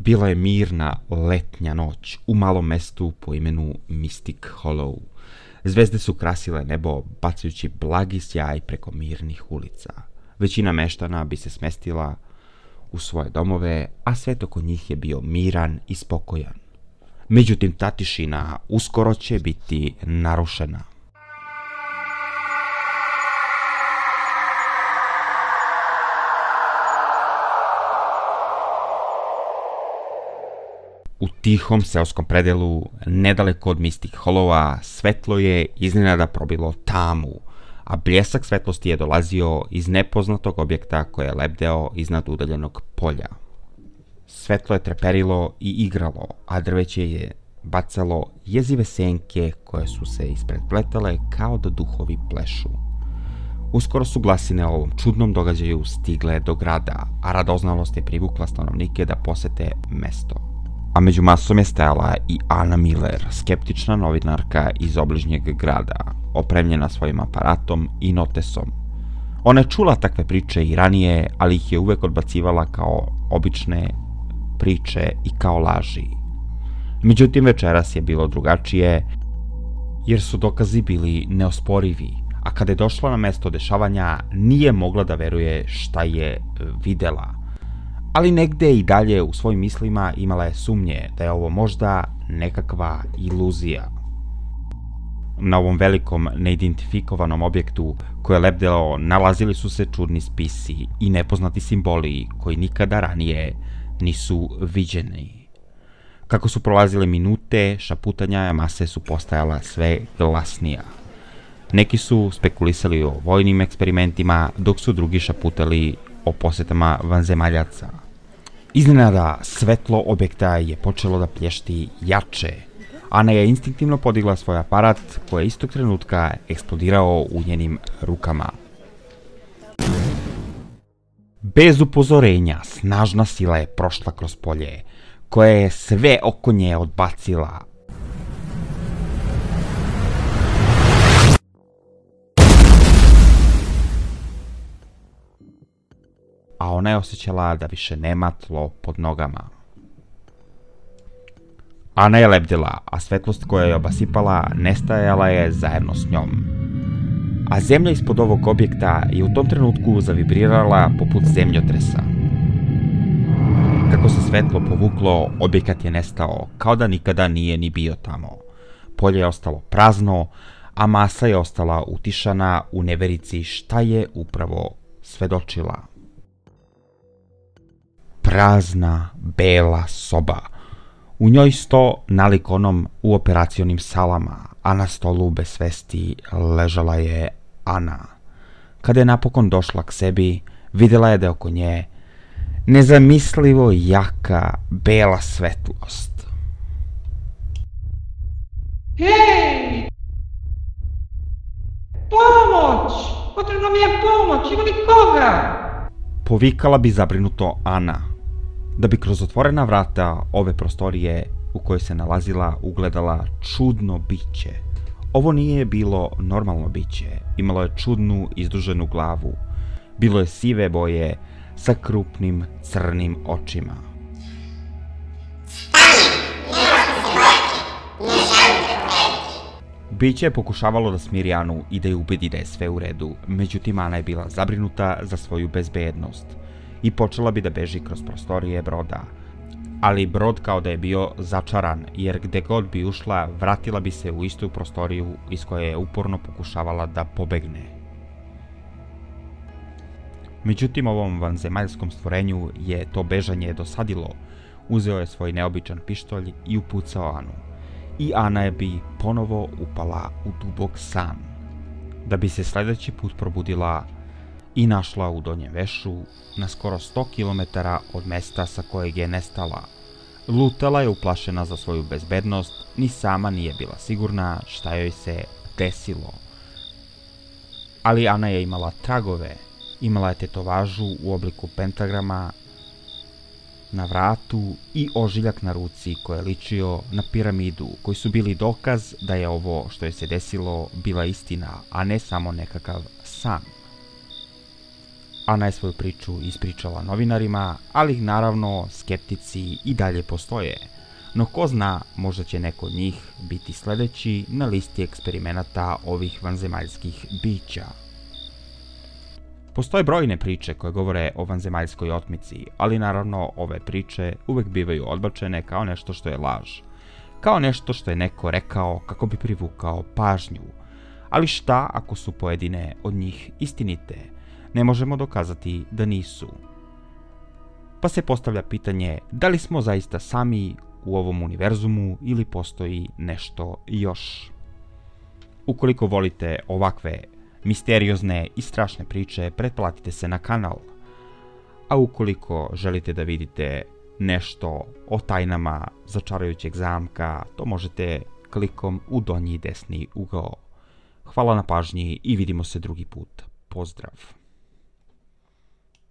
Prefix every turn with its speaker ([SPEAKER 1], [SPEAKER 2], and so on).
[SPEAKER 1] Bila je mirna letnja noć u malom mestu po imenu Mystic Hollow. Zvezde su krasile nebo bacajući blagi sjaj preko mirnih ulica. Većina meštana bi se smestila u svoje domove, a svet oko njih je bio miran i spokojan. Međutim, ta tišina uskoro će biti narušena. U tihom seoskom predelu, nedaleko od Mystic Hollowa, svetlo je iznenada probilo tamu, a bljesak svetlosti je dolazio iz nepoznatog objekta koji je lebdeo iznad udaljenog polja. Svetlo je treperilo i igralo, a drveće je bacalo jezive senke koje su se isprepletale kao da duhovi plešu. Uskoro su glasine o ovom čudnom događaju stigle do grada, a radoznalost je privukla stanovnike da posete mesto. A među masom je stajala i Anna Miller, skeptična novinarka iz obližnjeg grada, opremljena svojim aparatom i notesom. Ona je čula takve priče i ranije, ali ih je uvek odbacivala kao obične priče i kao laži. Međutim, večeras je bilo drugačije, jer su dokazi bili neosporivi, a kada je došla na mesto dešavanja, nije mogla da veruje šta je videla. Ali negde i dalje u svojim mislima imala je sumnje da je ovo možda nekakva iluzija. Na ovom velikom neidentifikovanom objektu koje je lebdeo nalazili su se čudni spisi i nepoznati simboli koji nikada ranije nisu viđeni. Kako su prolazile minute, šaputanja mase su postajala sve glasnija. Neki su spekulisali o vojnim eksperimentima, dok su drugi šaputali o posetama vanzemaljaca. Iznenada svetlo objekta je počelo da plješti jače. Ana je instinktivno podigla svoj aparat koji je istog trenutka eksplodirao u njenim rukama. Bez upozorenja, snažna sila je prošla kroz polje, koja je sve oko nje odbacila. A ona je osjećala da više nema tlo pod nogama. Ana je lebdela, a svetlost koja je obasipala nestajala je zajedno s njom. A zemlja ispod ovog objekta je u tom trenutku zavibrirala poput zemljotresa. Kako se svetlo povuklo, objekat je nestao, kao da nikada nije ni bio tamo. Polje je ostalo prazno, a masa je ostala utišana u neverici šta je upravo svedočila. Prazna, bela soba. U njoj sto nalik onom u operacionim salama, a na stolu bez svesti ležala je Ana. Kada je napokon došla k sebi, vidjela je da je oko nje nezamislivo jaka, bela svetlost.
[SPEAKER 2] Hej! Pomoć! Potrebna mi je pomoć, ima li koga?
[SPEAKER 1] Povikala bi zabrinuto Ana, da bi kroz otvorena vrata ove prostorije u kojoj se nalazila ugledala čudno biće. Ovo nije bilo normalno biće, imalo je čudnu izduženu glavu. Bilo je sive boje sa krupnim crnim očima. Biće je pokušavalo da smiri Anu i da je ubedi da je sve u redu, međutim Ana je bila zabrinuta za svoju bezbednost i počela bi da beži kroz prostorije broda. Ali brod kao da je bio začaran, jer gde god bi ušla, vratila bi se u istu prostoriju iz koje je uporno pokušavala da pobegne. Međutim, ovom vanzemaljskom stvorenju je to bežanje dosadilo. Uzeo je svoj neobičan pištolj i upucao Anu. I Ana je bi ponovo upala u dubok san, da bi se sledeći put probudila i našla u Donjem Vešu, na skoro 100 km od mesta sa kojeg je nestala. Lutala je uplašena za svoju bezbednost, ni sama nije bila sigurna šta joj se desilo. Ali Ana je imala tragove, imala je tetovažu u obliku pentagrama na vratu i ožiljak na ruci koji je ličio na piramidu, koji su bili dokaz da je ovo što je se desilo bila istina, a ne samo nekakav san. Ana je svoju priču ispričala novinarima, ali naravno skeptici i dalje postoje. No ko zna, možda će neko od njih biti sledeći na listi eksperimenata ovih vanzemaljskih bića. Postoje brojne priče koje govore o vanzemaljskoj otmici, ali naravno ove priče uvek bivaju odbačene kao nešto što je laž. Kao nešto što je neko rekao kako bi privukao pažnju. Ali šta ako su pojedine od njih istinite? Ne možemo dokazati da nisu. Pa se postavlja pitanje da li smo zaista sami u ovom univerzumu ili postoji nešto još. Ukoliko volite ovakve misteriozne i strašne priče, pretplatite se na kanal. A ukoliko želite da vidite nešto o tajnama začarajućeg zamka, to možete klikom u donji desni ugao. Hvala na pažnji i vidimo se drugi put. Pozdrav!